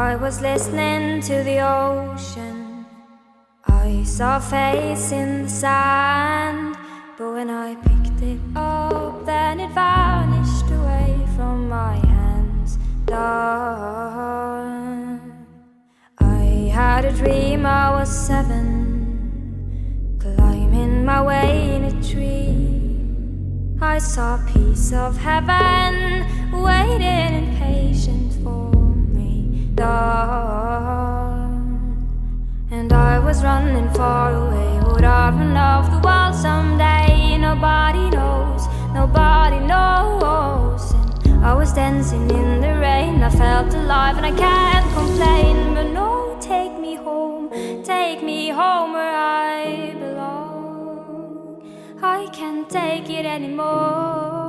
I was listening to the ocean. I saw a face in the sand, but when I picked it up, then it vanished away from my hands. Done. I had a dream I was 7, climbing my way in a tree. I saw a piece of heaven waiting impatient for me. Done. And I was running far away. Would I run off the wall someday? Nobody knows, nobody knows. And I was dancing in the rain. I felt alive and I can't complain. But no, take me home where I belong. I can't take it anymore.